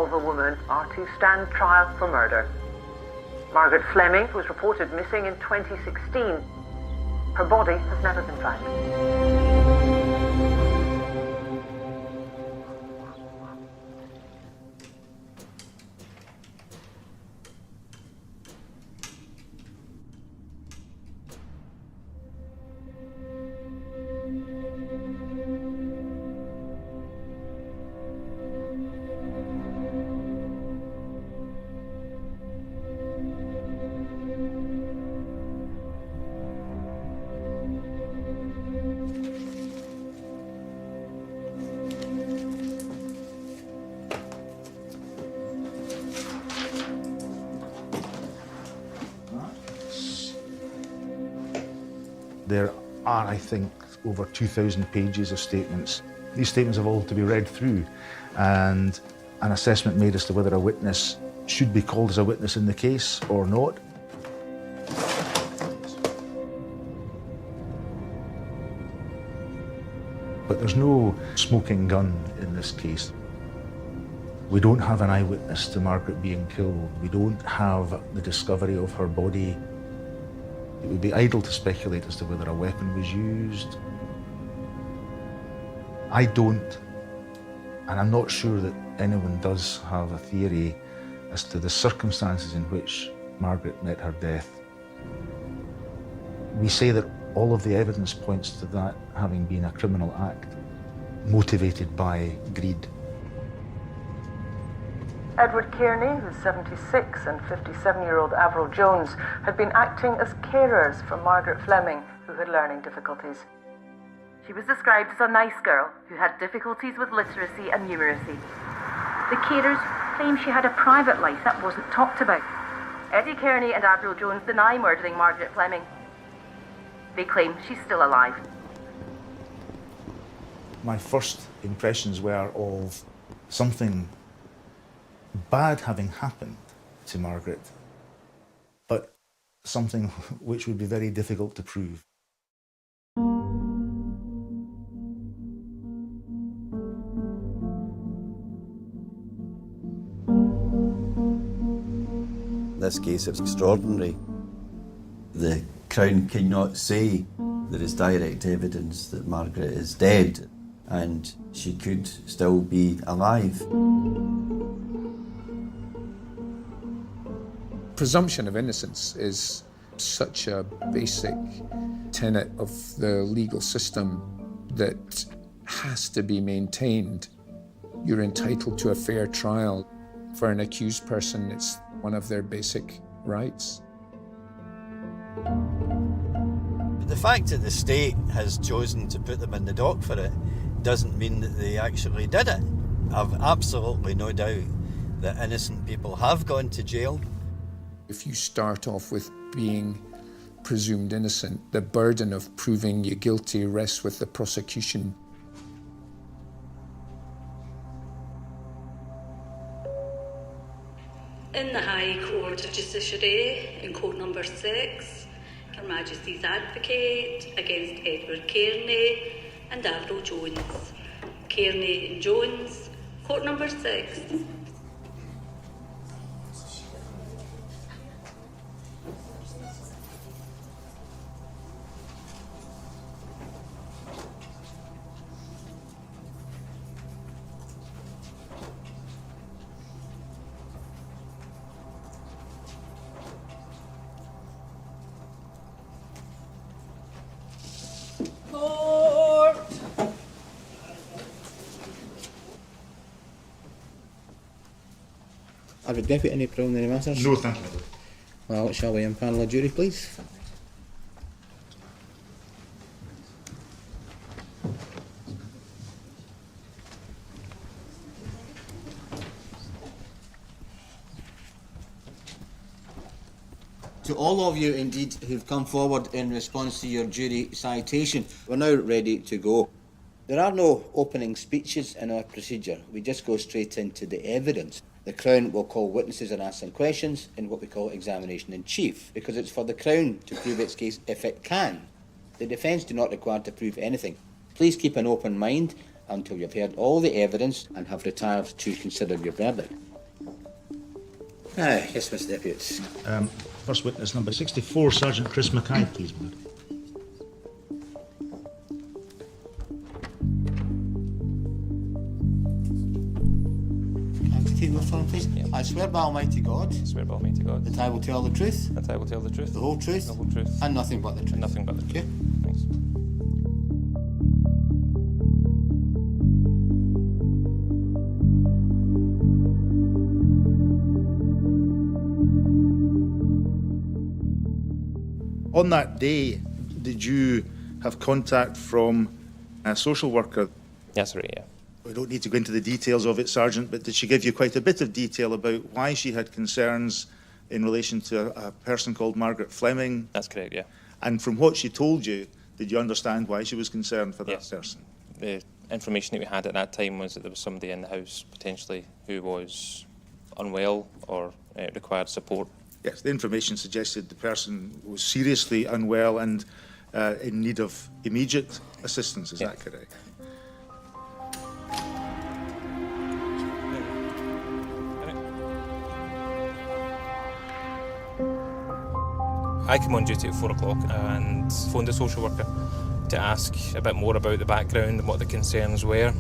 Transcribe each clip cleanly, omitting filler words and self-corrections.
of a woman are to stand trial for murder. Margaret Fleming was reported missing in 2016. Her body has never been found. There are, I think, over 2,000 pages of statements. These statements have all to be read through, and an assessment made as to whether a witness should be called as a witness in the case or not. But there's no smoking gun in this case. We don't have an eyewitness to Margaret being killed. We don't have the discovery of her body. It would be idle to speculate as to whether a weapon was used. I don't, and I'm not sure that anyone does have a theory as to the circumstances in which Margaret met her death. We say that all of the evidence points to that having been a criminal act, motivated by greed. Edward Kearney, who's 76, and 57-year-old Avril Jones had been acting as carers for Margaret Fleming, who had learning difficulties. She was described as a nice girl who had difficulties with literacy and numeracy. The carers claim she had a private life that wasn't talked about. Eddie Kearney and Avril Jones deny murdering Margaret Fleming. They claim she's still alive. My first impressions were of something bad having happened to Margaret, but something which would be very difficult to prove. This case is extraordinary. The Crown cannot say there is direct evidence that Margaret is dead, and she could still be alive. Presumption of innocence is such a basic tenet of the legal system that has to be maintained. You're entitled to a fair trial. For an accused person, it's one of their basic rights. The fact that the state has chosen to put them in the dock for it doesn't mean that they actually did it. I've absolutely no doubt that innocent people have gone to jail. If you start off with being presumed innocent, the burden of proving you guilty rests with the prosecution. In the High Court of Justiciary, in Court number 6, Her Majesty's Advocate against Edward Kearney and Avril Jones. Kearney and Jones, Court number 6. Are the deputy any preliminary matters? No, thank you. Well, shall we impanel a jury, please? To all of you, indeed, who've come forward in response to your jury citation, we're now ready to go. There are no opening speeches in our procedure. We just go straight into the evidence. The Crown will call witnesses and ask them questions in what we call examination in chief, because it's for the Crown to prove its case if it can. The defence do not require to prove anything. Please keep an open mind until you've heard all the evidence and have retired to consider your verdict. Aye, yes, Mr. Deputy. First witness number 64, Sergeant Chris Mackay, please, Murdo. Take the phone, please. Yeah. I swear by Almighty God I swear by Almighty God that I will tell the truth, that I will tell the truth, the whole truth, the whole truth, and nothing but the truth. and nothing but the truth. Okay? Thanks. On that day, did you have contact from a social worker? Yes, right, yeah. We don't need to go into the details of it, Sergeant, but did she give you quite a bit of detail about why she had concerns in relation to a person called Margaret Fleming? That's correct, yeah. And from what she told you, did you understand why she was concerned for that Yes. person? The information that we had at that time was that there was somebody in the house potentially who was unwell or required support. Yes, the information suggested the person was seriously unwell and in need of immediate assistance. Is that correct? I came on duty at 4 o'clock and phoned the social worker to ask a bit more about the background and what the concerns were.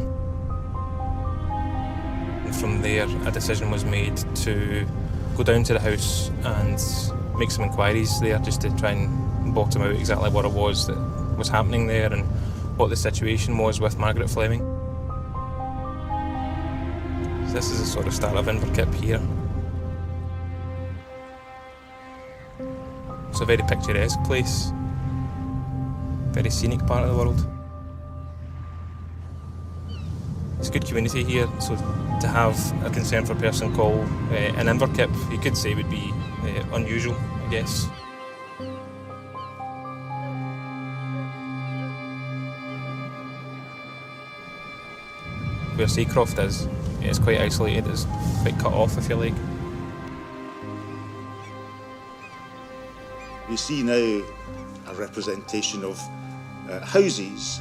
And from there, a decision was made to go down to the house and make some inquiries there just to try and bottom out exactly what it was that was happening there and what the situation was with Margaret Fleming. So this is the sort of start of Inverkip here. It's a very picturesque place, very scenic part of the world. It's a good community here, so to have a concern for a person called an Inverkip, you could say would be unusual, I guess. Where Seacroft is, it's quite isolated, it's quite cut off, if you like. We see now a representation of houses,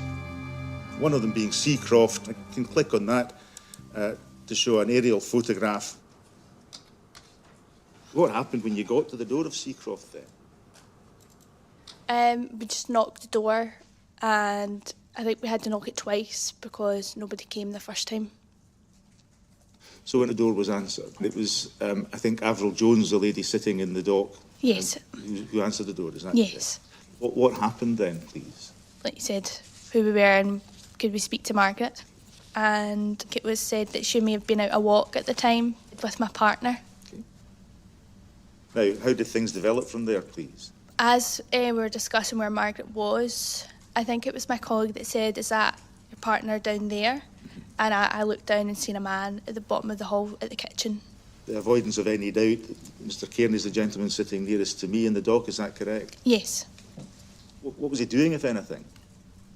one of them being Seacroft. I can click on that to show an aerial photograph. What happened when you got to the door of Seacroft then? We just knocked the door, and I think we had to knock it twice because nobody came the first time. So when the door was answered, it was, I think, Avril Jones, the lady sitting in the dock, Yes. who answered the door, is that Yes. correct? What happened then, please? Like you said, who we were and could we speak to Margaret? And it was said that she may have been out a walk at the time with my partner. Now, how did things develop from there, please? As we were discussing where Margaret was, I think it was my colleague that said, "Is that your partner down there?" And I looked down and seen a man at the bottom of the hall at the kitchen. The avoidance of any doubt, Mr. Kearney's the gentleman sitting nearest to me in the dock, is that correct? Yes. What was he doing, if anything?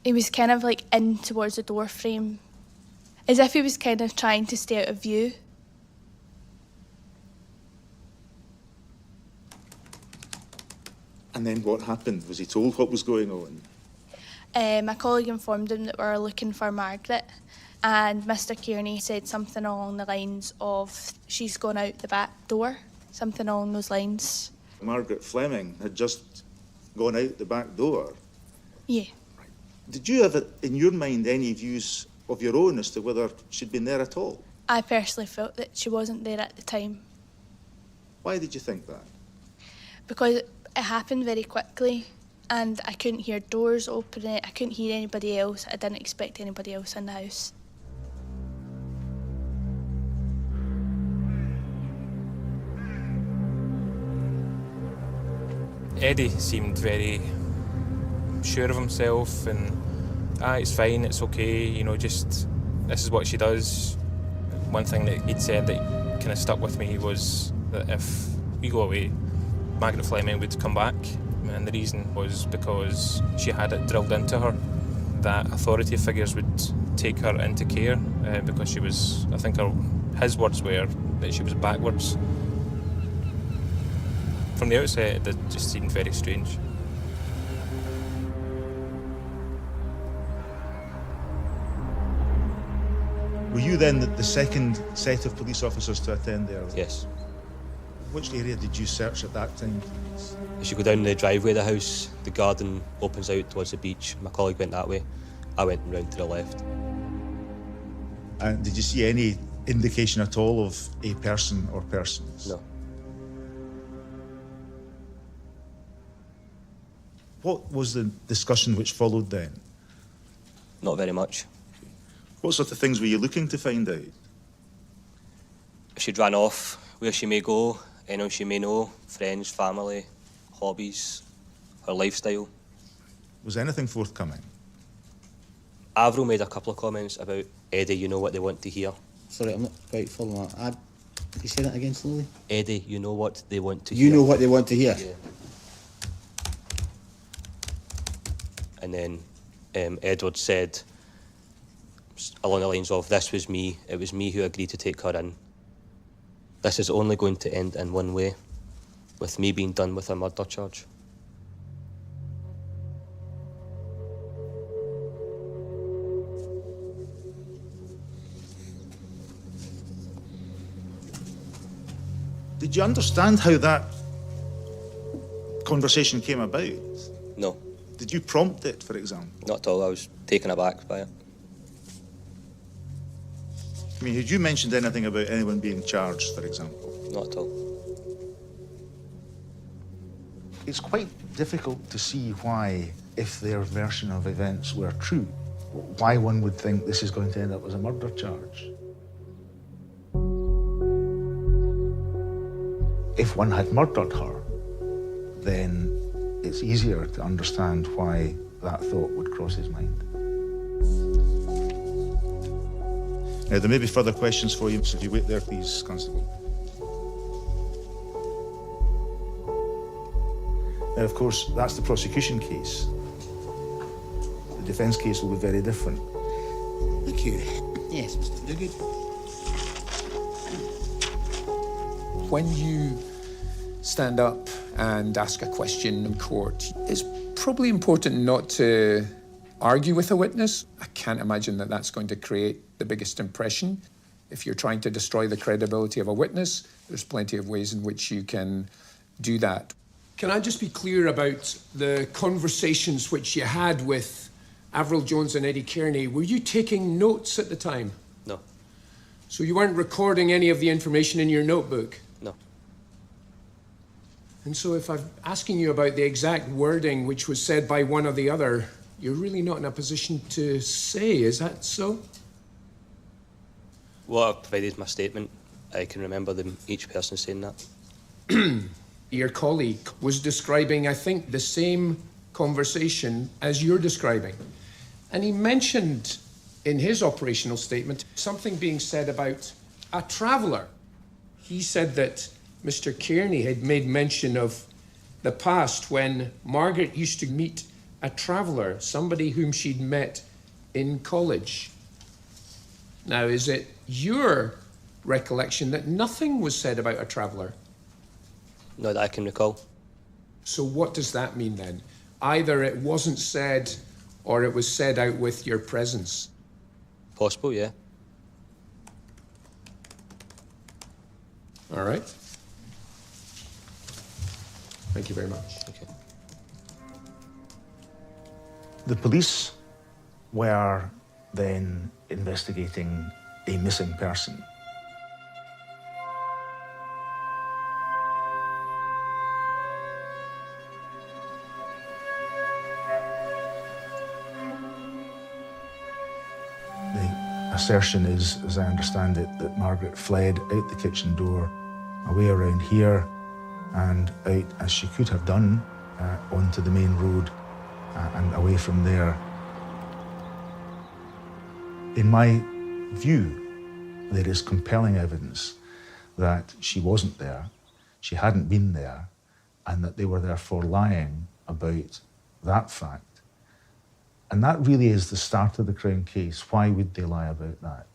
He was kind of like in towards the door frame, as if he was kind of trying to stay out of view. And then what happened? Was he told what was going on? My colleague informed him that we were looking for Margaret, and Mr. Kearney said something along the lines of, "She's gone out the back door," something along those lines. Margaret Fleming had just gone out the back door. Yeah. Did you have, in your mind, any views of your own as to whether she'd been there at all? I personally felt that she wasn't there at the time Why did you think that? because it happened very quickly and I couldn't hear doors opening, I couldn't hear anybody else, I didn't expect anybody else in the house. Eddie seemed very sure of himself and it's fine, it's okay, you know, just this is what she does. One thing that he'd said that kind of stuck with me was that if we go away, Margaret Fleming would come back, and the reason was because she had it drilled into her that authority figures would take her into care because she was, I think his words were that she was backwards. From the outset, it just seemed very strange. Were you then the second set of police officers to attend there? Yes. Which area did you search at that time? As you go down the driveway of the house, the garden opens out towards the beach. My colleague went that way. I went round to the left. And did you see any indication at all of a person or persons? No. What was the discussion which followed then? Not very much. What sort of things were you looking to find out? If she'd ran off, where she may go, anyone she may know, friends, family, hobbies, her lifestyle. Was anything forthcoming? Avril made a couple of comments about, Eddie, you know what they want to hear. Sorry, I'm not quite following that. Can you say that again slowly? Eddie, you know what they want to hear. You know what they want to hear? Yeah. And then Edward said, along the lines of, this was me, it was me who agreed to take her in. This is only going to end in one way, with me being done with a murder charge. Did you understand how that conversation came about? No. Did you prompt it, for example? Not at all, I was taken aback by it. I mean, had you mentioned anything about anyone being charged, for example? Not at all. It's quite difficult to see why, if their version of events were true, why one would think this is going to end up as a murder charge. If one had murdered her, then it's easier to understand why that thought would cross his mind. Now, there may be further questions for you, so if you wait there, please, Constable. Now, of course, that's the prosecution case. The defence case will be very different. Thank you. Yes, Mr. Duguid. When you stand up and ask a question in court, it's probably important not to argue with a witness. I can't imagine that that's going to create the biggest impression. If you're trying to destroy the credibility of a witness, there's plenty of ways in which you can do that. Can I just be clear about the conversations which you had with Avril Jones and Eddie Kearney? Were you taking notes at the time? No. So you weren't recording any of the information in your notebook? No. And so if I'm asking you about the exact wording which was said by one or the other, you're really not in a position to say, is that so? Well, I provided my statement. I can remember them, each person saying that. Your colleague was describing, I think, the same conversation as you're describing. And he mentioned in his operational statement something being said about a traveller. He said that Mr. Kearney had made mention of the past when Margaret used to meet a traveller, somebody whom she'd met in college. Now, is it your recollection that nothing was said about a traveller? Not that I can recall. So what does that mean then? Either it wasn't said or it was said out with your presence? Possible, yeah. All right. Thank you very much. Okay. The police were then investigating a missing person. The assertion is, as I understand it, that Margaret fled out the kitchen door, away around here, and out, as she could have done, onto the main road and away from there. In my view, there is compelling evidence that she wasn't there, she hadn't been there, and that they were therefore lying about that fact. And that really is the start of the Crown case. Why would they lie about that?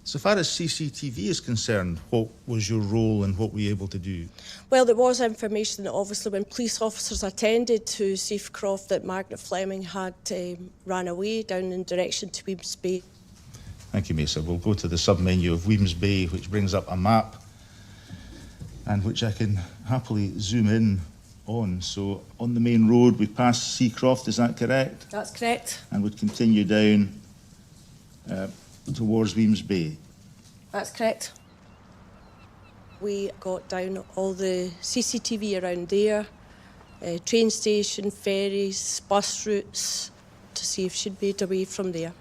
So far as CCTV is concerned, what was your role and what were you able to do? Well, there was information that obviously when police officers attended to Safecroft that Margaret Fleming had ran away down in direction to Weems Bay. Thank you, Mesa. We'll go to the sub-menu of Weems Bay, which brings up a map and which I can happily zoom in on. So on the main road, we pass Seacroft, is that correct? That's correct. And would continue down towards Weems Bay. That's correct. We got down all the CCTV around there, train station, ferries, bus routes, to see if she'd made away from there.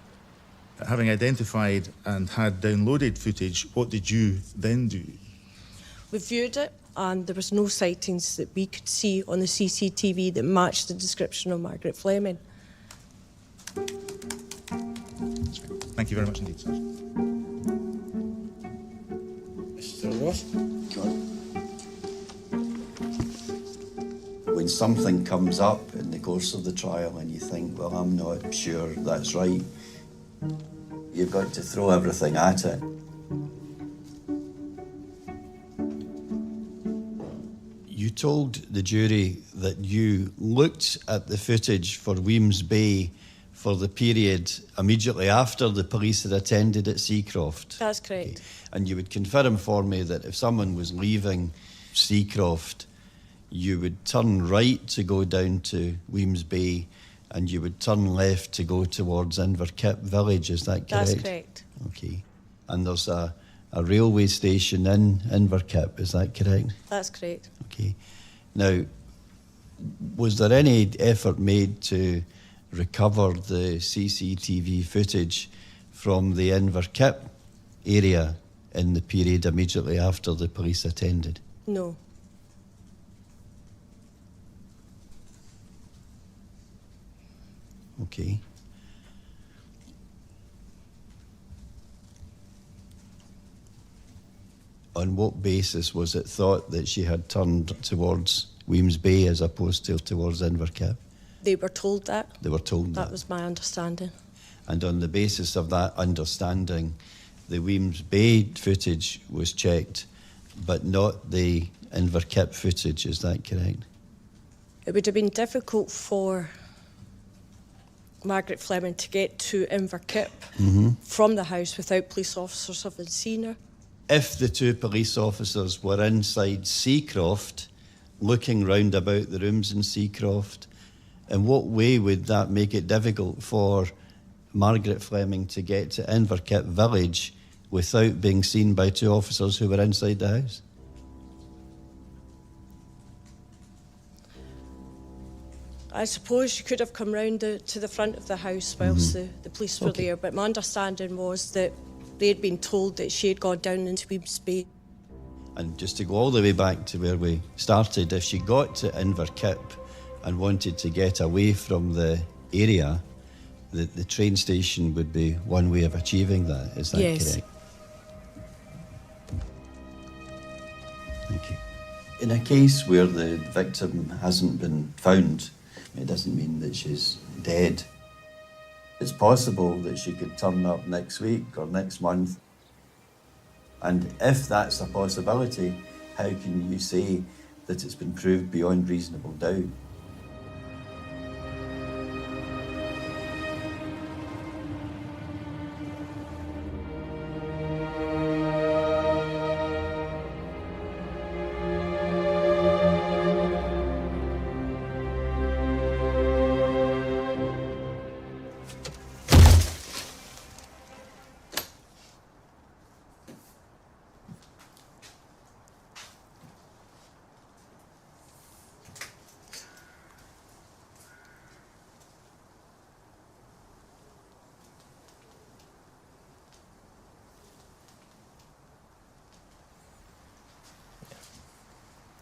Having identified and had downloaded footage, what did you then do? We viewed it, and there was no sightings that we could see on the CCTV that matched the description of Margaret Fleming. Thank you very much indeed, sir. Mr. Ross? When something comes up in the course of the trial and you think, well, I'm not sure that's right, you've got to throw everything at it. You told the jury that you looked at the footage for Weems Bay for the period immediately after the police had attended at Seacroft. That's correct. Okay. And you would confirm for me that if someone was leaving Seacroft, you would turn right to go down to Weems Bay and you would turn left to go towards Inverkip village, is that correct? That's correct. Okay. And there's a railway station in Inverkip, is that correct? That's correct. Okay. Now, was there any effort made to recover the CCTV footage from the Inverkip area in the period immediately after the police attended? No. Okay. On what basis was it thought that she had turned towards Weems Bay as opposed to towards Inverkip? They were told that. They were told that. That was my understanding. And on the basis of that understanding, the Weems Bay footage was checked, but not the Inverkip footage, is that correct? It would have been difficult for Margaret Fleming to get to Inverkip from the house without police officers having seen her. If the two police officers were inside Seacroft, looking round about the rooms in Seacroft, in what way would that make it difficult for Margaret Fleming to get to Inverkip village without being seen by two officers who were inside the house? I suppose you could have come round to the front of the house whilst the police were there, but my understanding was that they had been told that she had gone down into Weems Bay. And just to go all the way back to where we started, if she got to Inverkip and wanted to get away from the area, the train station would be one way of achieving that. Is that correct? Thank you. In a case where the victim hasn't been found, it doesn't mean that she's dead. It's possible that she could turn up next week or next month. And if that's a possibility, how can you say that it's been proved beyond reasonable doubt?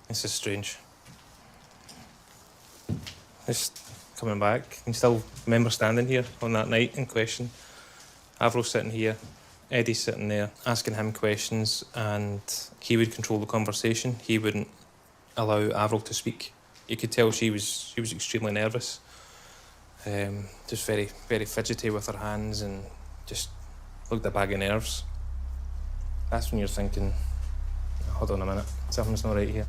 This is strange. Just coming back, I can still remember standing here on that night in question. Avril's sitting here, Eddie's sitting there, asking him questions, and he would control the conversation. He wouldn't allow Avril to speak. You could tell she was extremely nervous. Just very, very fidgety with her hands and just looked a bag of nerves. That's when you're thinking, hold on a minute, something's not right here.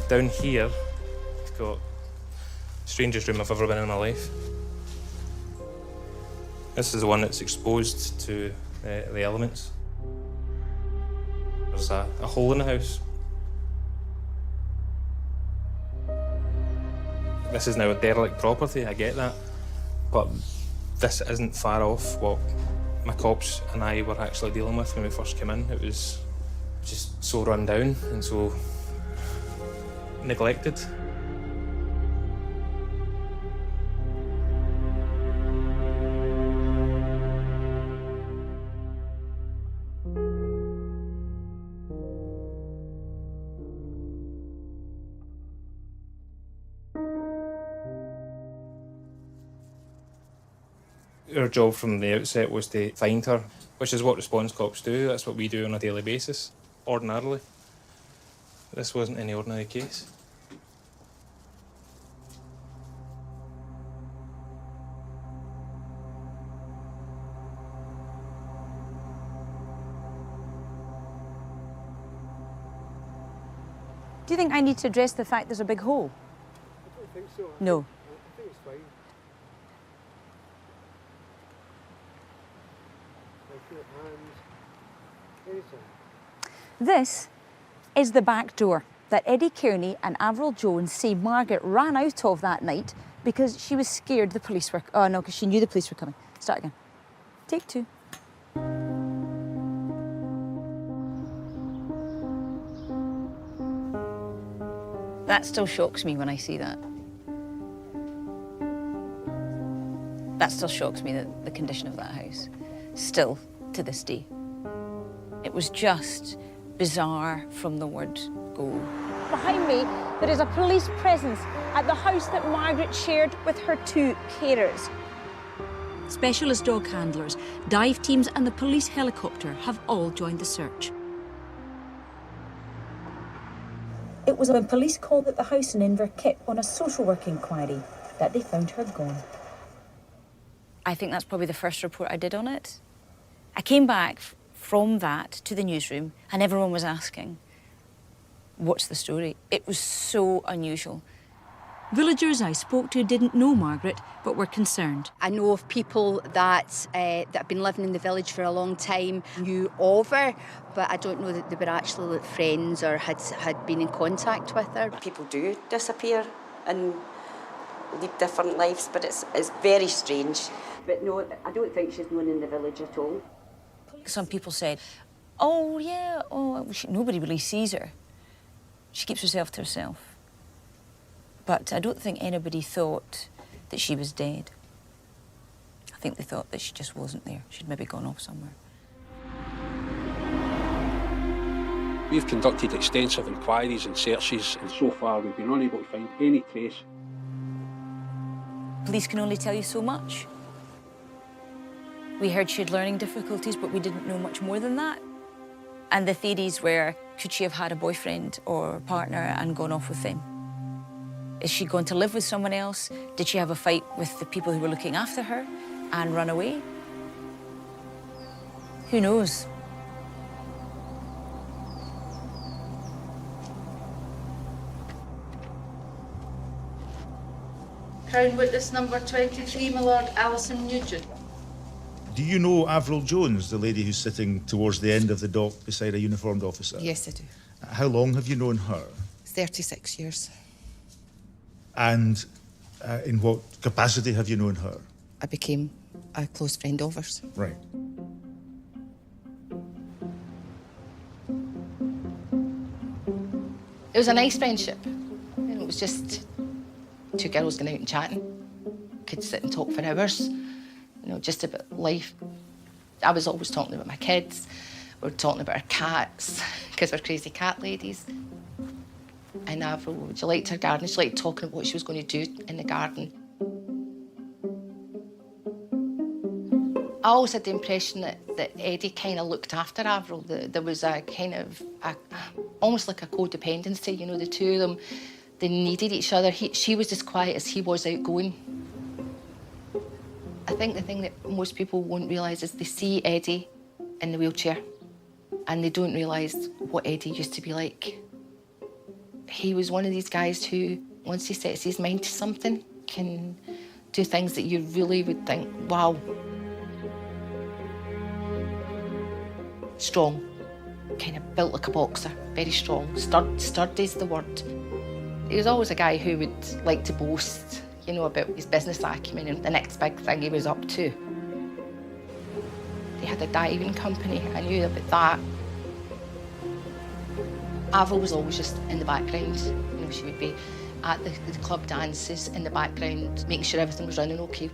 Down here, we've got the strangest room I've ever been in my life. This is the one that's exposed to the elements. There's a hole in the house. This is now a derelict property, I get that, but this isn't far off what my cops and I were actually dealing with when we first came in. It was just so run down and so neglected. Our job from the outset was to find her, which is what response cops do. That's what we do on a daily basis, ordinarily. This wasn't any ordinary case. Do you think I need to address the fact there's a big hole? I don't think so. No. I think it's fine. This is the back door that Eddie Kearney and Avril Jones say Margaret ran out of that night because she was scared the police were... Oh, no, because she knew the police were coming. Start again. Take two. That still shocks me when I see that. That still shocks me, the condition of that house. Still, to this day. It was just bizarre from the word go. Behind me, there is a police presence at the house that Margaret shared with her two carers. Specialist dog handlers, dive teams and the police helicopter have all joined the search. It was when police called at the house in Inverkip on a social work inquiry that they found her gone. I think that's probably the first report I did on it. I came back from that to the newsroom and everyone was asking, what's the story? It was so unusual. Villagers I spoke to didn't know Margaret, but were concerned. I know of people that have been living in the village for a long time, knew of her, but I don't know that they were actually friends or had been in contact with her. People do disappear and lead different lives, but it's very strange. But no, I don't think she's known in the village at all. Some people said, oh yeah, nobody really sees her. She keeps herself to herself. But I don't think anybody thought that she was dead. I think they thought that she just wasn't there. She'd maybe gone off somewhere. We've conducted extensive inquiries and searches, and so far we've been unable to find any trace. Police can only tell you so much. We heard she had learning difficulties, but we didn't know much more than that. And the theories were, could she have had a boyfriend or partner and gone off with them? Is she going to live with someone else? Did she have a fight with the people who were looking after her and run away? Who knows? Crown Witness number 23, my Lord, Alison Nugent. Do you know Avril Jones, the lady who's sitting towards the end of the dock beside a uniformed officer? Yes, I do. How long have you known her? 36 years. And in what capacity have you known her? I became a close friend of hers. Right. It was a nice friendship. It was just two girls going out and chatting. Could sit and talk for hours, just about life. I was always talking about my kids. We were talking about our cats, because we're crazy cat ladies. And Avril, she liked her garden. She liked talking about what she was going to do in the garden. I always had the impression that Eddie kind of looked after Avril. There was a kind of, almost like a codependency, the two of them. They needed each other. She was as quiet as he was outgoing. I think the thing that most people won't realise is they see Eddie in the wheelchair and they don't realise what Eddie used to be like. He was one of these guys who, once he sets his mind to something, can do things that you really would think, wow, strong, kind of built like a boxer, very strong. Sturdy's the word. He was always a guy who would like to boast, you know, about his business acumen and the next big thing he was up to. He had a diving company, I knew about that. Avril was always just in the background. You know, she would be at the club dances in the background, making sure everything was running okay.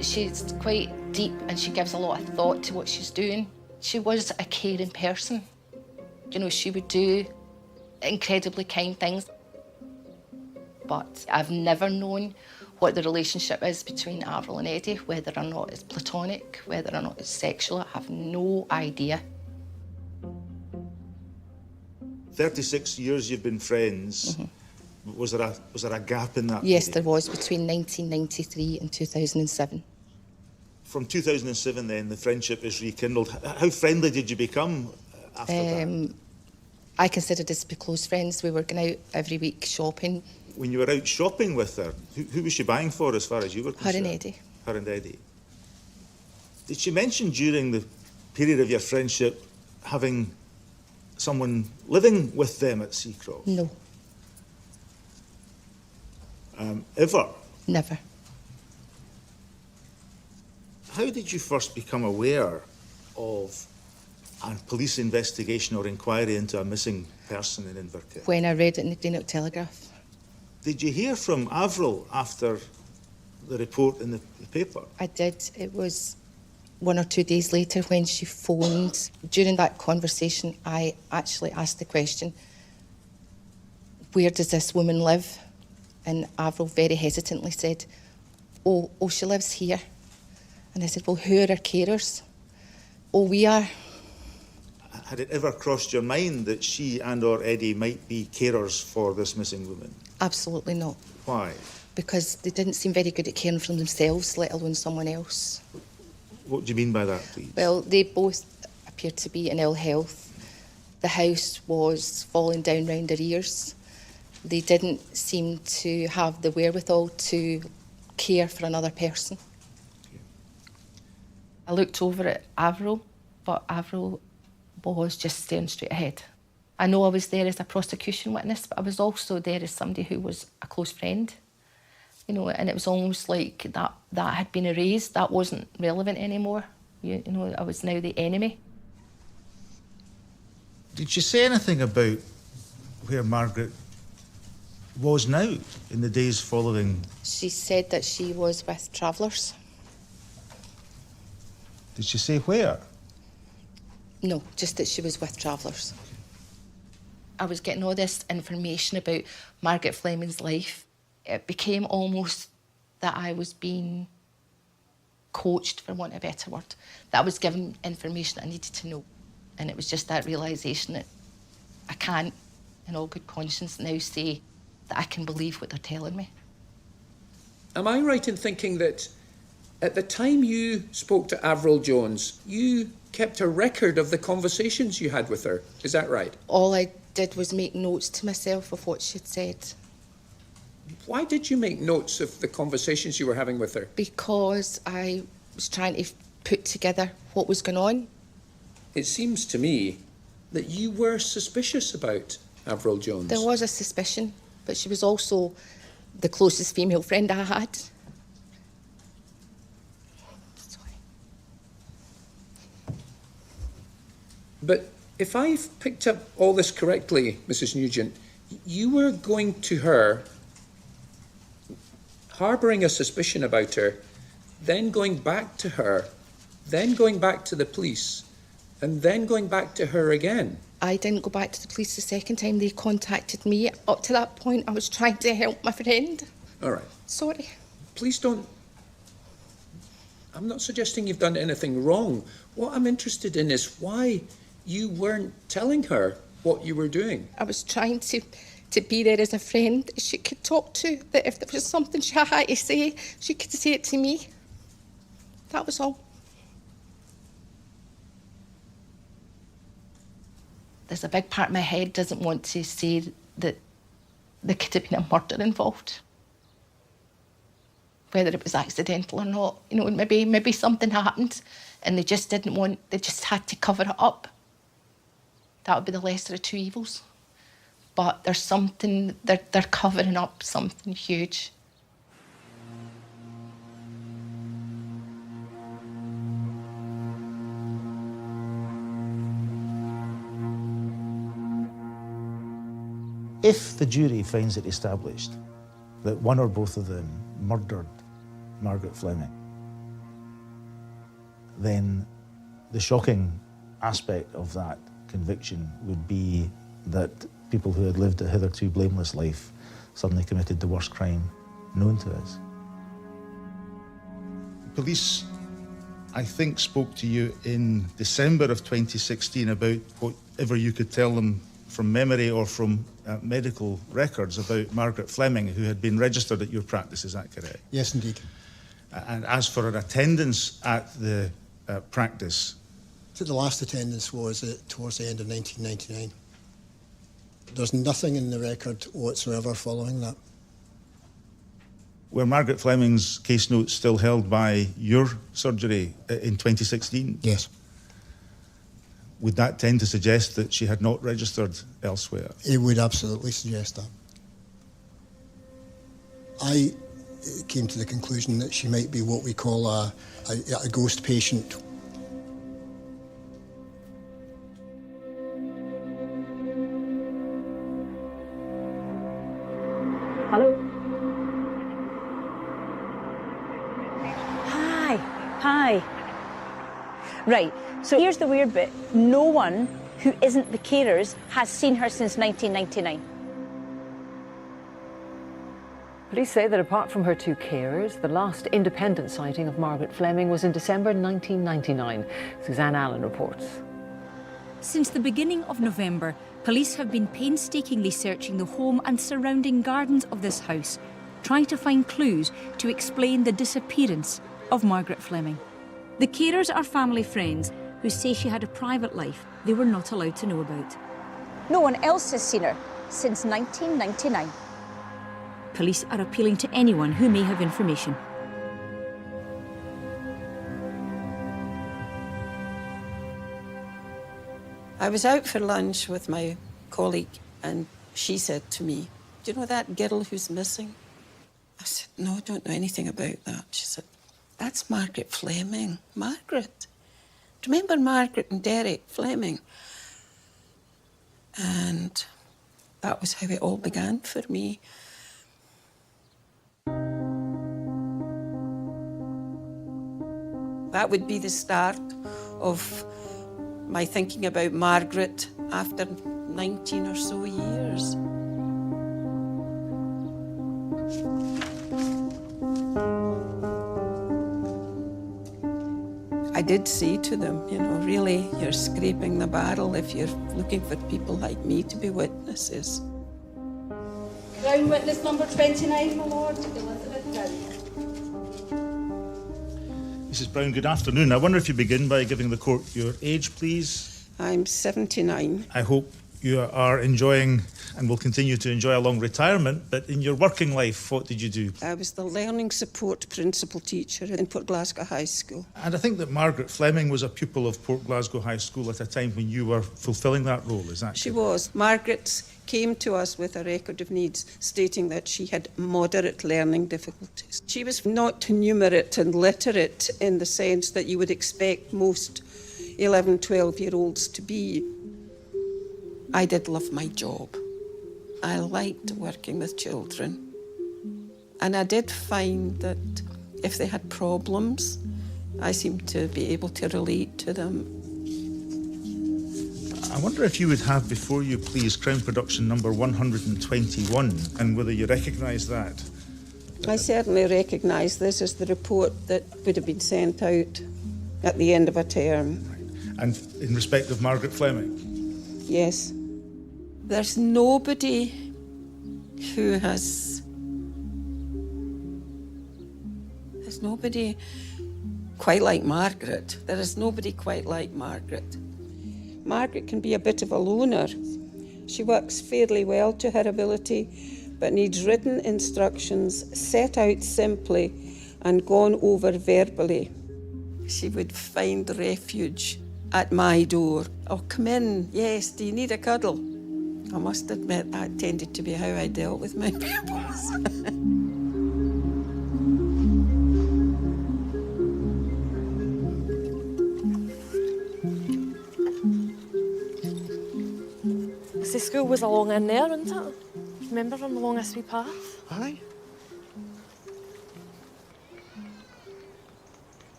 She's quite deep and she gives a lot of thought to what she's doing. She was a caring person. You know, she would do incredibly kind things. But I've never known what the relationship is between Avril and Eddie, whether or not it's platonic, whether or not it's sexual. I have no idea. 36 years you've been friends. Mm-hmm. Was there a gap in that? Yes, period? there was, between 1993 and 2007. From 2007 then, the friendship is rekindled. How friendly did you become after that? I considered us to be close friends. We were going out every week shopping. When you were out shopping with her, who was she buying for as far as you were concerned? Her and Eddie. Her and Eddie. Did she mention during the period of your friendship having someone living with them at Seacroft? No. Ever? Never. How did you first become aware of a police investigation or inquiry into a missing person in Inverkirk? When I read it in the Greenock Telegraph. Did you hear from Avril after the report in the paper? I did. It was 1 or 2 days later when she phoned. During that conversation, I actually asked the question, where does this woman live? And Avril very hesitantly said, oh, she lives here. And I said, well, who are her carers? Oh, we are. Had it ever crossed your mind that she and or Eddie might be carers for this missing woman? Absolutely not. Why? Because they didn't seem very good at caring for themselves, let alone someone else. What do you mean by that, please? Well, they both appeared to be in ill health. The house was falling down round their ears. They didn't seem to have the wherewithal to care for another person. Okay. I looked over at Avril, but Avril was just staring straight ahead. I know I was there as a prosecution witness, but I was also there as somebody who was a close friend. You know, and it was almost like that had been erased. That wasn't relevant anymore. You know, I was now the enemy. Did she say anything about where Margaret was now in the days following? She said that she was with travellers. Did she say where? No, just that she was with travellers. I was getting all this information about Margaret Fleming's life. It became almost that I was being coached, for want of a better word, that I was given information I needed to know. And it was just that realisation that I can't, in all good conscience, now say that I can believe what they're telling me. Am I right in thinking that at the time you spoke to Avril Jones, you kept a record of the conversations you had with her? Is that right? All I did was make notes to myself of what she'd said. Why did you make notes of the conversations you were having with her? Because I was trying to put together what was going on. It seems to me that you were suspicious about Avril Jones. There was a suspicion, but she was also the closest female friend I had. Sorry. But if I've picked up all this correctly, Mrs. Nugent, you were going to her, harbouring a suspicion about her, then going back to her, then going back to the police, and then going back to her again. I didn't go back to the police the second time they contacted me. Up to that point, I was trying to help my friend. All right. Sorry. Please don't... I'm not suggesting you've done anything wrong. What I'm interested in is why you weren't telling her what you were doing. I was trying to be there as a friend that she could talk to, that if there was something she had to say, she could say it to me. That was all. There's a big part of my head doesn't want to say that there could have been a murder involved. Whether it was accidental or not, you know, maybe something happened and they just didn't want, they just had to cover it up. that would be the lesser of two evils. But there's something, they're covering up something huge. If the jury finds it established that one or both of them murdered Margaret Fleming, then the shocking aspect of that conviction would be that people who had lived a hitherto blameless life suddenly committed the worst crime known to us. Police, I think, spoke to you in December of 2016 about whatever you could tell them from memory or from medical records about Margaret Fleming, who had been registered at your practice. Is that correct? Yes, indeed. And as for her attendance at the practice? The last attendance was towards the end of 1999. There's nothing in the record whatsoever following that. Were Margaret Fleming's case notes still held by your surgery in 2016? Yes. Would that tend to suggest that she had not registered elsewhere? It would absolutely suggest that. I came to the conclusion that she might be what we call a ghost patient. Hello? Hi. Right, so here's the weird bit. No one who isn't the carers has seen her since 1999. Police say that apart from her two carers, the last independent sighting of Margaret Fleming was in December 1999. Suzanne Allen reports. Since the beginning of November, police have been painstakingly searching the home and surrounding gardens of this house, trying to find clues to explain the disappearance of Margaret Fleming. The carers are family friends who say she had a private life they were not allowed to know about. No one else has seen her since 1999. Police are appealing to anyone who may have information. I was out for lunch with my colleague and she said to me, "Do you know that girl who's missing?" I said, "No, I don't know anything about that." She said, "That's Margaret Fleming." Margaret? Do you remember Margaret and Derek Fleming? And that was how it all began for me. That would be the start of my thinking about Margaret after 19 or so years. I did say to them, you know, really, you're scraping the barrel if you're looking for people like me to be witnesses. Crown witness number 29, my lord, Elizabeth Brown. Mrs. Brown, good afternoon. I wonder if you begin by giving the court your age, please. I'm 79. I hope you are enjoying and will continue to enjoy a long retirement, but in your working life, what did you do? I was the learning support principal teacher in Port Glasgow High School. And I think that Margaret Fleming was a pupil of Port Glasgow High School at a time when you were fulfilling that role, is that She correct? was. Margaret came to us with a record of needs stating that she had moderate learning difficulties. She was not numerate and literate in the sense that you would expect most 11, 12-year-olds to be. I did love my job. I liked working with children. And I did find that if they had problems, I seemed to be able to relate to them. I wonder if you would have before you, please, Crown Production number 121, and whether you recognise that. I certainly recognise this as the report that would have been sent out at the end of a term. And in respect of Margaret Fleming? Yes. There's nobody who has... There's nobody quite like Margaret. There is nobody quite like Margaret. Margaret can be a bit of a loner. She works fairly well to her ability, but needs written instructions set out simply and gone over verbally. She would find refuge at my door. Oh, come in. Yes, do you need a cuddle? I must admit that tended to be how I dealt with my pupils. The school was along in there, wasn't it? Remember from along this wee path? Aye.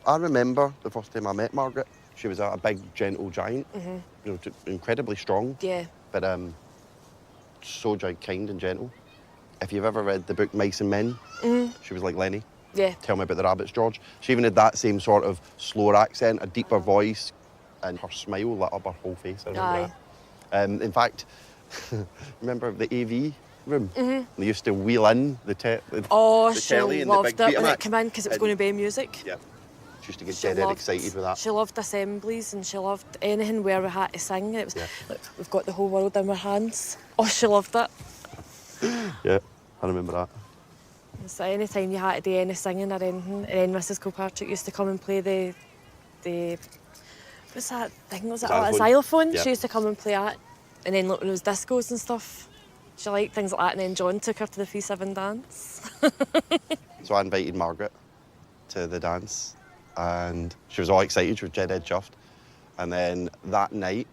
I remember the first time I met Margaret. She was a big, gentle giant. Mhm. You know, incredibly strong. Yeah. But so kind and gentle. If you've ever read the book Mice and Men, she was like Lenny. Yeah. Tell Me About the Rabbits, George. She even had that same sort of slower accent, a deeper voice, and her smile lit up her whole face. I remember Aye. that. In fact, remember the AV room? Mhm. They used to wheel in the Oh, the she telly and the loved big it when Betamax. it came in because it was And- going to be music. Yeah. She used to get She dead excited with that. She loved assemblies and she loved anything where we had to sing. It was Yeah. like, we've got the whole world in our hands. Oh, she loved it. Yeah, I remember that. So any time you had to do any singing or anything, and then Mrs. Kilpatrick used to come and play the what's that thing? Was it a xylophone? Yeah. She used to come and play that. And then look, when there was discos and stuff, she liked things like that. And then John took her to the 3-7 dance. So I invited Margaret to the dance, and she was all excited. She was dead chuffed. And then that night,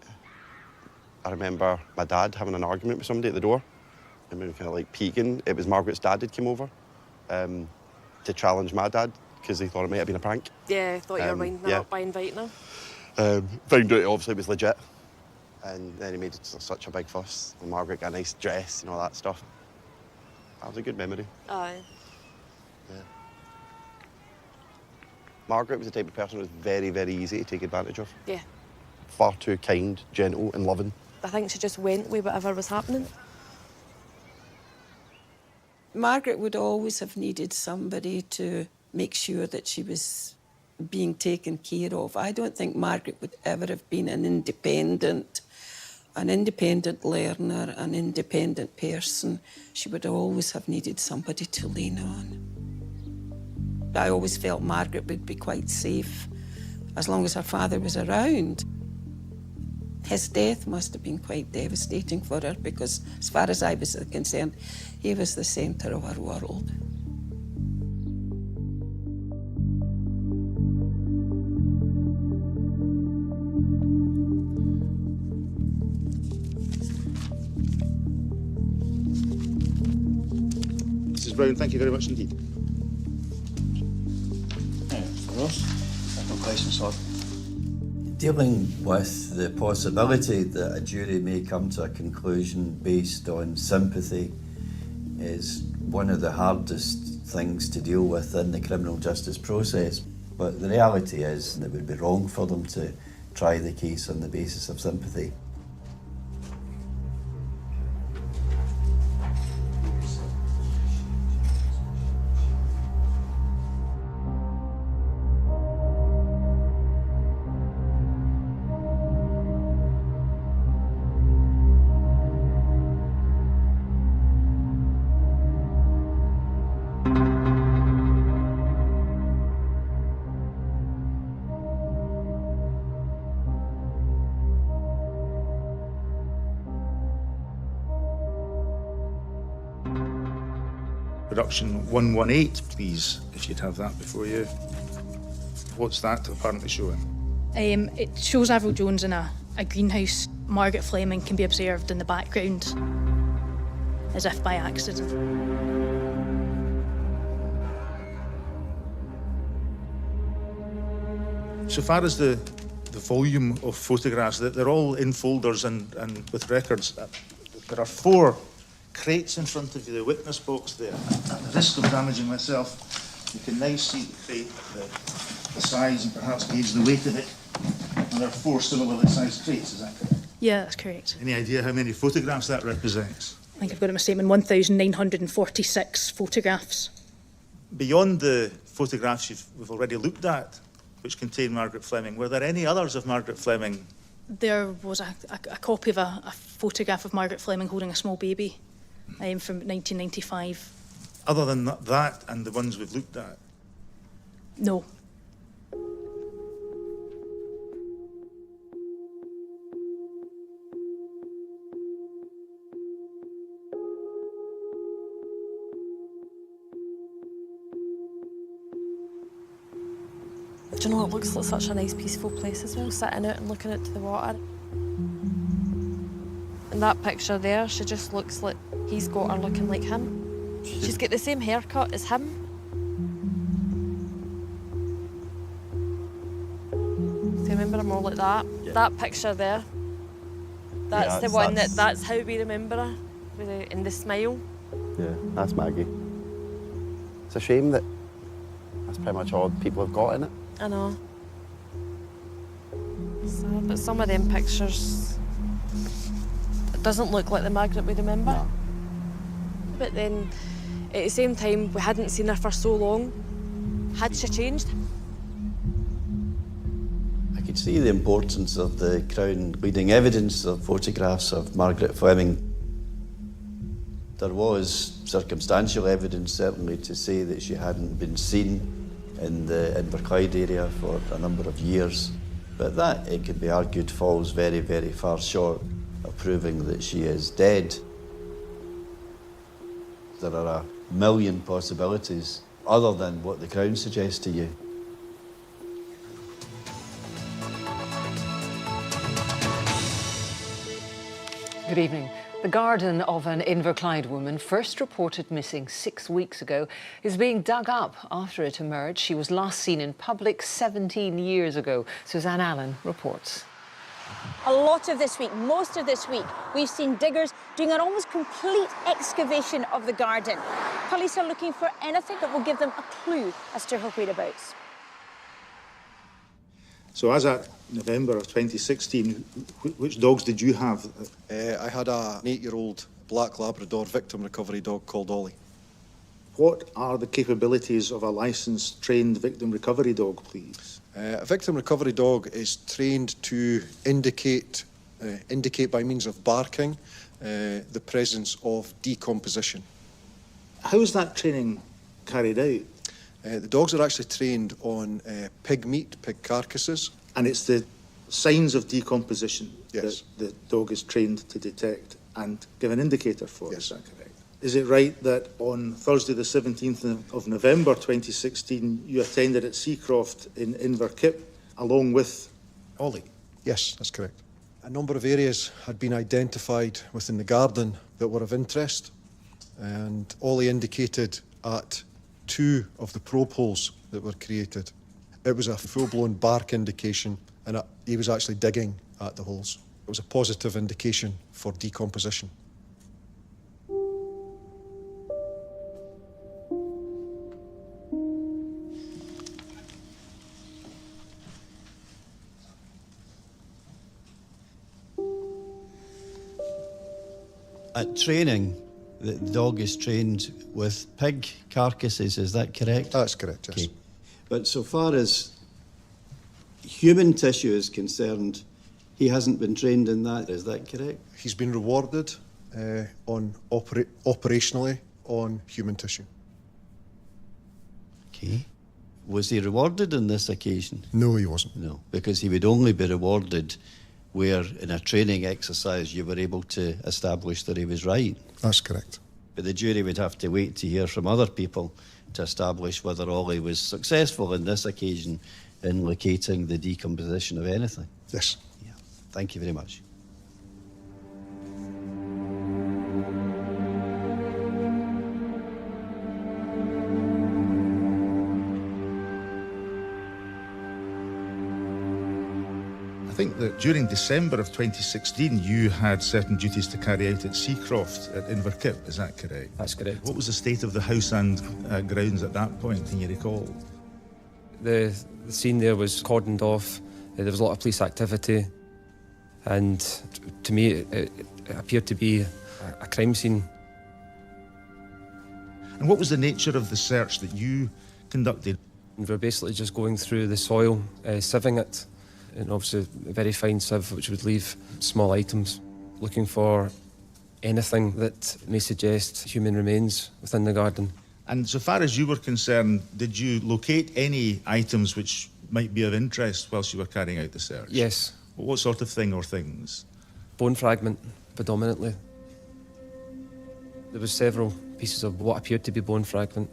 I remember my dad having an argument with somebody at the door, and we were kind of like peeking. It was Margaret's dad had come over to challenge my dad because he thought it might have been a prank. Yeah, I thought you were winding her yeah. up by inviting her. Found out it obviously was legit, and then he made such a big fuss. And Margaret got a nice dress and all that stuff. That was a good memory. Aye. Yeah. Margaret was the type of person who was very, very easy to take advantage of. Yeah. Far too kind, gentle and loving. I think she just went with whatever was happening. Margaret would always have needed somebody to make sure that she was being taken care of. I don't think Margaret would ever have been an independent learner, an independent person. She would always have needed somebody to lean on. I always felt Margaret would be quite safe as long as her father was around. His death must have been quite devastating for her because, as far as I was concerned, he was the centre of her world. Mrs. Brown, thank you very much indeed. Mr. Ross, no questions, sir. Dealing with the possibility that a jury may come to a conclusion based on sympathy is one of the hardest things to deal with in the criminal justice process. But the reality is it would be wrong for them to try the case on the basis of sympathy. Production 118, please, if you'd have that before you. What's that apparently showing? It shows Avril Jones in a greenhouse. Margaret Fleming can be observed in the background, as if by accident. So far as the volume of photographs, they're all in folders and with records. There are 4 crates in front of you, the witness box there. At the risk of damaging myself, you can now see the crate, the size, and perhaps gauge the weight of it. And there are 4 similarly sized crates, is that correct? Yeah, that's correct. Any idea how many photographs that represents? I think I've got in my statement 1,946 photographs. Beyond the photographs we've already looked at, which contain Margaret Fleming, were there any others of Margaret Fleming? There was a copy of a photograph of Margaret Fleming holding a small baby from 1995. Other than that and the ones we've looked at? Do you know, it looks like such a nice peaceful place as well, sitting out and looking out to the water. In that picture there, she just looks like he's got her looking like him. She's got the same haircut as him. Do you remember her more like that? Yeah. That picture there, that's Yeah, the one that's how we remember her, in the smile. Yeah, that's Maggie. It's a shame that that's pretty much all people have got in it. I know. Sad, but some of them pictures, it doesn't look like the Margaret we remember. No. But then, at the same time, we hadn't seen her for so long. Had she changed? I could see the importance of the Crown leading evidence of photographs of Margaret Fleming. There was circumstantial evidence, certainly, to say that she hadn't been seen in the Inverclyde area for a number of years. But that, it could be argued, falls very, very far short of proving that she is dead. There are a million possibilities other than what the Crown suggests to you. Good evening. The garden of an Inverclyde woman, first reported missing 6 weeks ago, is being dug up after it emerged she was last seen in public 17 years ago. Suzanne Allen reports. A lot of this week, most of this week, we've seen diggers doing an almost complete excavation of the garden. Police are looking for anything that will give them a clue as to her whereabouts. So as at November of 2016, which dogs did you have? I had an 8-year-old black Labrador victim recovery dog called Ollie. What are the capabilities of a licensed, trained victim recovery dog, please? A victim recovery dog is trained to indicate by means of barking the presence of decomposition. How is that training carried out? The dogs are actually trained on pig meat, pig carcasses. And it's the signs of decomposition Yes. that the dog is trained to detect and give an indicator for, is that correct? Is it right that on Thursday the 17th of November 2016 you attended at Seacroft in Inverkip along with Ollie? Yes, that's correct. A number of areas had been identified within the garden that were of interest, and Ollie indicated at 2 of the probe holes that were created. It was a full-blown bark indication, and he was actually digging at the holes. It was a positive indication for decomposition. At training, the dog is trained with pig carcasses, is that correct? That's correct, yes. Okay. But so far as human tissue is concerned, he hasn't been trained in that, is that correct? He's been rewarded operationally on human tissue. Okay. Was he rewarded on this occasion? No, he wasn't. No, because he would only be rewarded where in a training exercise you were able to establish that he was right. That's correct. But the jury would have to wait to hear from other people to establish whether Ollie was successful on this occasion in locating the decomposition of anything. Yes. Yeah. Thank you very much. I think that during December of 2016 you had certain duties to carry out at Seacroft at Inverkip, is that correct? That's correct. What was the state of the house and grounds at that point, can you recall? The scene there was cordoned off. There was a lot of police activity, and to me it appeared to be a crime scene. And what was the nature of the search that you conducted? We were basically just going through the soil, sieving it, and obviously a very fine sieve which would leave small items, looking for anything that may suggest human remains within the garden. And so far as you were concerned, did you locate any items which might be of interest whilst you were carrying out the search? Yes. What sort of thing or things? Bone fragment, predominantly. There was several pieces of what appeared to be bone fragment.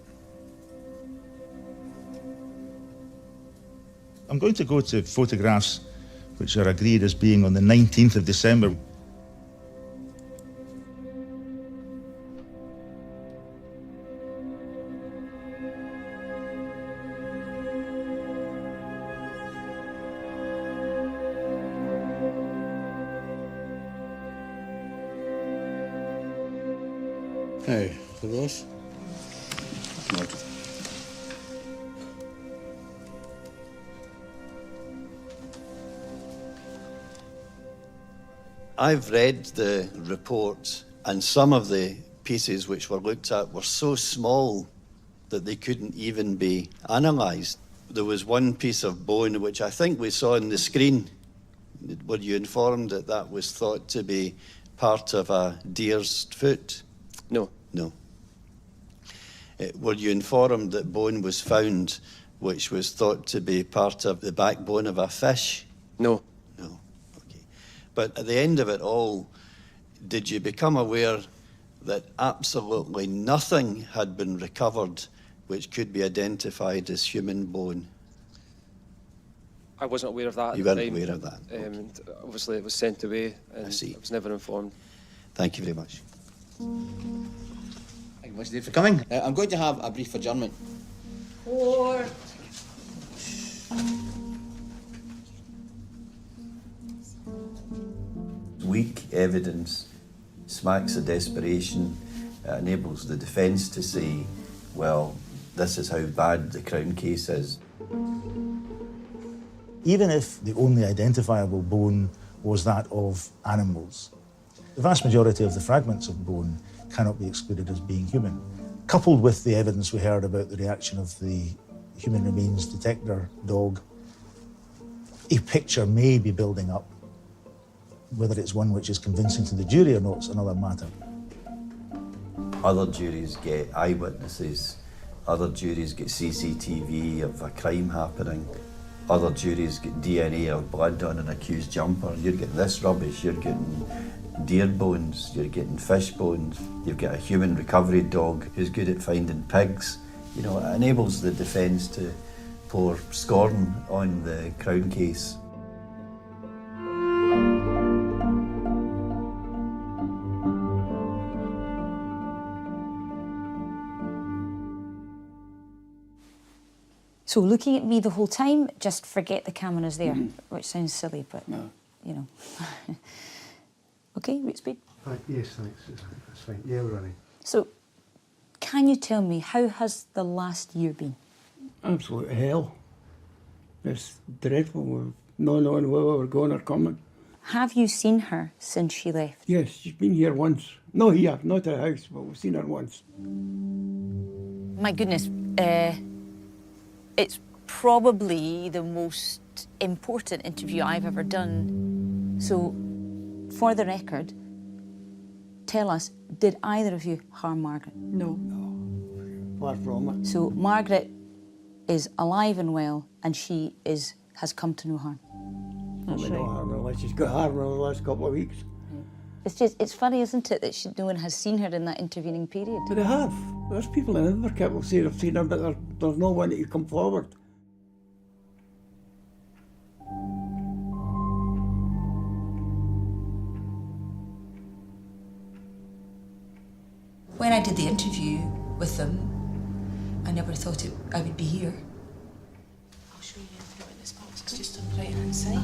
I'm going to go to photographs which are agreed as being on the 19th of December. Now, the Ross. I've read the report, and some of the pieces which were looked at were so small that they couldn't even be analysed. There was one piece of bone which I think we saw on the screen. Were you informed that that was thought to be part of a deer's foot? No. No. Were you informed that bone was found which was thought to be part of the backbone of a fish? No. No. Okay. But at the end of it all, did you become aware that absolutely nothing had been recovered which could be identified as human bone? I wasn't aware of that. You weren't aware of that? And obviously it was sent away and I was never informed. Thank you very much. Thank you much indeed for coming. I'm going to have a brief adjournment. Court. Weak evidence smacks of desperation. It enables the defence to say, well, this is how bad the Crown case is. Even if the only identifiable bone was that of animals, the vast majority of the fragments of bone cannot be excluded as being human. Coupled with the evidence we heard about the reaction of the human remains detector dog, a picture may be building up. Whether it's one which is convincing to the jury or not is another matter. Other juries get eyewitnesses. Other juries get CCTV of a crime happening. Other juries get DNA or blood on an accused jumper. You're getting this rubbish. You're getting deer bones. You're getting fish bones. You've got a human recovery dog who's good at finding pigs. You know, it enables the defence to pour scorn on the Crown case. So looking at me the whole time, just forget the camera's there, which sounds silly, but, you know. OK, route speed? Yes, thanks. That's fine. Yeah, we're running. So, can you tell me, how has the last year been? Absolute hell. It's dreadful. We're not knowing where we're going or coming. Have you seen her since she left? Yes, she's been here once. No, here, not at the house, but we've seen her once. My goodness, it's probably the most important interview I've ever done. So, for the record, tell us, did either of you harm Margaret? No. Far from it. So, Margaret is alive and well, and she has come to no harm. That's right. No harm unless she's got harm in the last couple of weeks. It's funny, isn't it, that no one has seen her in that intervening period? But they have. There's people in Inverkip will say they've seen her, but there's no one that can come forward. When I did the interview with them, I never thought I would be here. I'll show you the witness box. It's just on the right-hand side.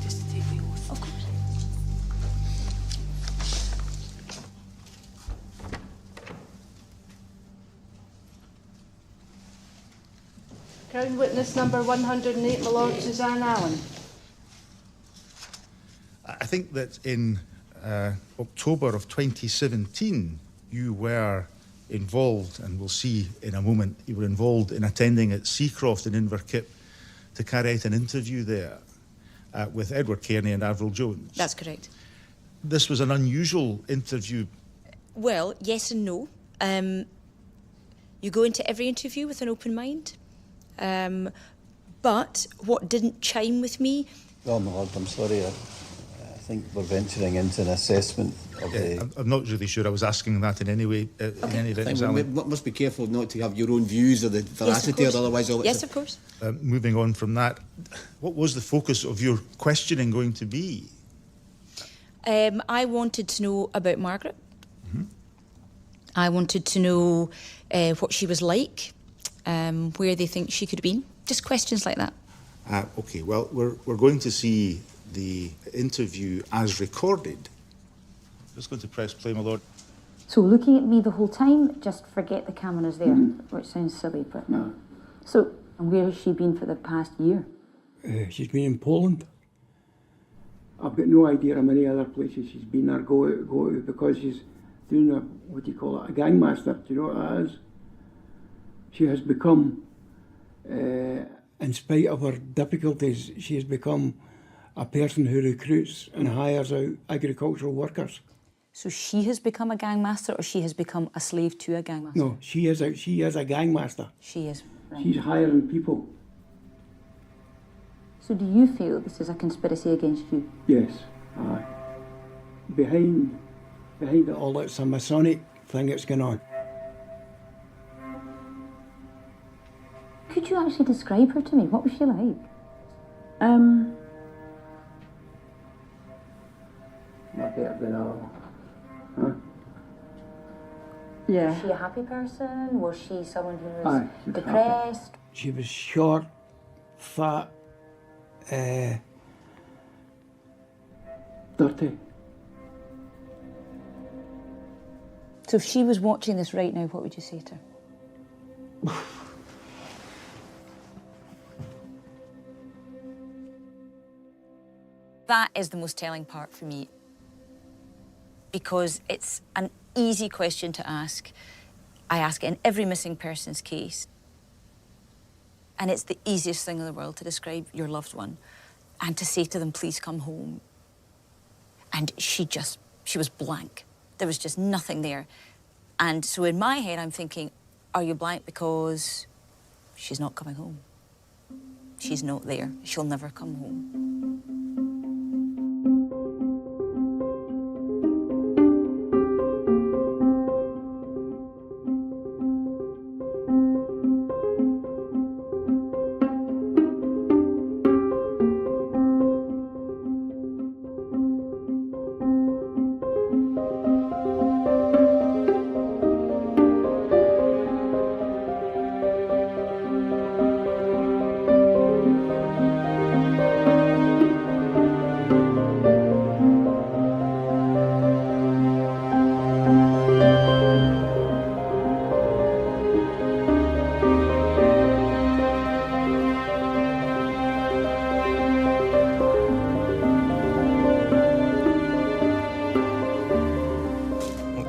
Just to take the oath. Of course. Crown witness number 108, my Lord, Suzanne Allen. I think that in October of 2017, you were involved, and we'll see in a moment, you were involved in attending at Seacroft in Inverkip to carry out an interview there with Edward Kearney and Avril Jones. That's correct. This was an unusual interview. Well, yes and no. You go into every interview with an open mind. But what didn't chime with me... Well, my Lord, I'm sorry. I think we're venturing into an assessment of the... I'm not really sure I was asking that in any way. In any event, I think Sally. we must be careful not to have your own views of the veracity, or otherwise all Yes, of course. Moving on from that, what was the focus of your questioning going to be? I wanted to know about Margaret. I wanted to know what she was like, where they think she could have been. Just questions like that. Okay, well, we're going to see the interview as recorded. Just going to press play, my lord. So looking at me the whole time, just forget the camera's there, which sounds silly, but no. So, and where has she been for the past year? She's been in Poland. I've got no idea how many other places she's been or go to because she's doing a, what do you call it, a gangmaster. Do you know what that is? She has become, in spite of her difficulties, she has become a person who recruits and hires out agricultural workers. So she has become a gangmaster, or she has become a slave to a gangmaster? No, she is a gangmaster. She is. Right. She's hiring people. So do you feel this is a conspiracy against you? Yes, aye. Behind it all, it's a Masonic thing that's going on. Could you actually describe her to me? What was she like? Not better than all. Huh? Yeah. Was she a happy person? Was she someone who was Aye, she was depressed? happy. She was short, fat, dirty. So if she was watching this right now, what would you say to her? That is the most telling part for me, because it's an easy question to ask. I ask it in every missing persons case. And it's the easiest thing in the world to describe your loved one and to say to them, please come home. And she was blank. There was just nothing there. And so in my head, I'm thinking, are you blank because she's not coming home? She's not there. She'll never come home.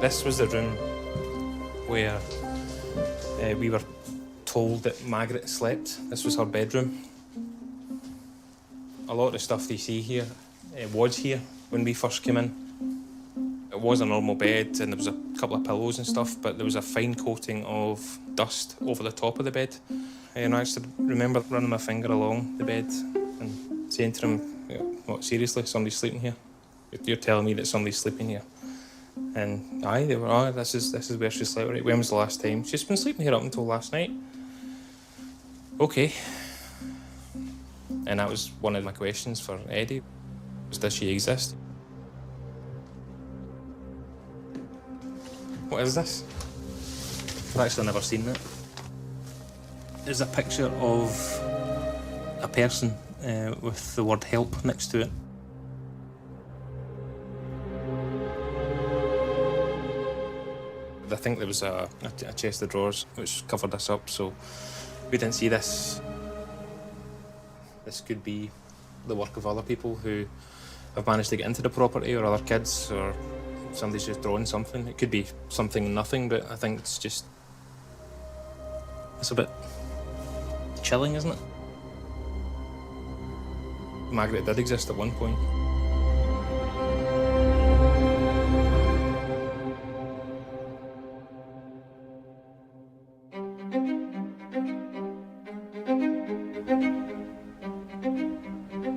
This was the room where we were told that Margaret slept. This was her bedroom. A lot of the stuff they see here was here when we first came in. It was a normal bed and there was a couple of pillows and stuff, but there was a fine coating of dust over the top of the bed. And I just remember running my finger along the bed and saying to them, what, seriously, somebody's sleeping here? You're telling me that somebody's sleeping here? And aye, they were, this is where she slept, right? When was the last time? She's been sleeping here up until last night. Okay. And that was one of my questions for Eddie, was does she exist? What is this? I've actually never seen it. There's a picture of a person with the word help next to it. I think there was a chest of drawers which covered us up, so we didn't see this. This could be the work of other people who have managed to get into the property, or other kids, or somebody's just drawn something. It could be something nothing, but I think it's a bit chilling, isn't it? Margaret did exist at one point.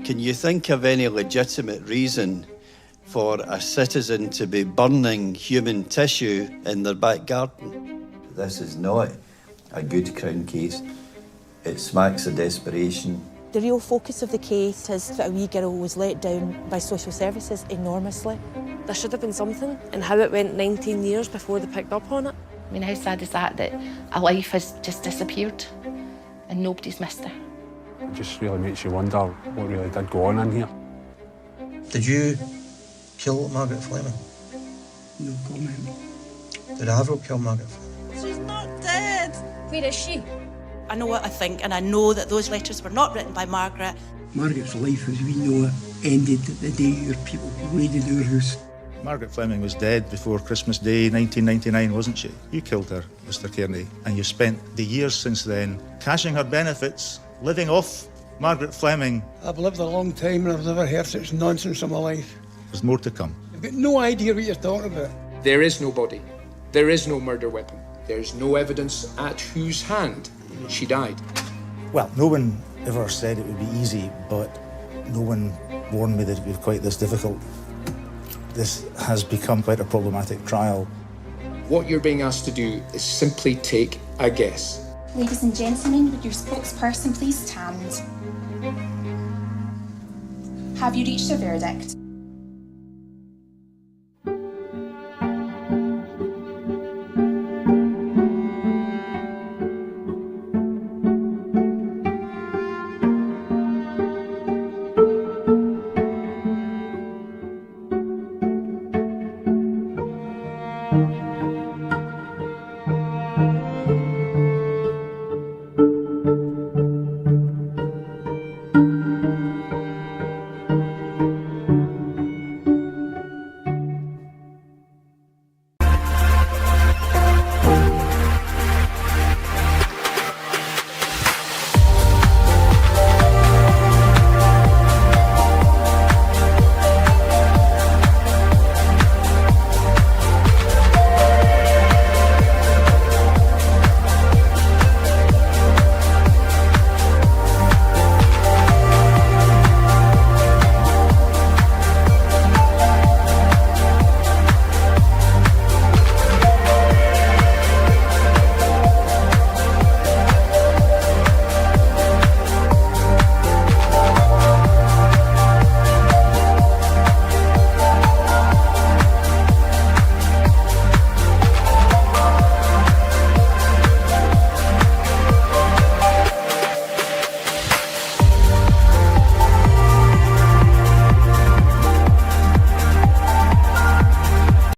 Can you think of any legitimate reason for a citizen to be burning human tissue in their back garden. This is not a good Crown case. It smacks of desperation. The real focus of the case is that a wee girl was let down by social services enormously. There should have been something, and how it went 19 years before they picked up on it. I mean, how sad is that a life has just disappeared and nobody's missed her? It just really makes you wonder what really did go on in here. Did you kill Margaret Fleming? No comment. Did Avril kill Margaret Fleming? She's not dead. Where is she? I know what I think, and I know that those letters were not written by Margaret. Margaret's life, as we know it, ended the day your people raided our house. Margaret Fleming was dead before Christmas Day 1999, wasn't she? You killed her, Mr. Kearney, and you spent the years since then cashing her benefits, living off Margaret Fleming. I've lived a long time and I've never heard such nonsense in my life. There's more to come. I've got no idea what you're talking about. There is no body. There is no murder weapon. There's no evidence at whose hand she died. Well, no one ever said it would be easy, but no one warned me that it would be quite this difficult. This has become quite a problematic trial. What you're being asked to do is simply take a guess. Ladies and gentlemen, would your spokesperson please stand? Have you reached a verdict?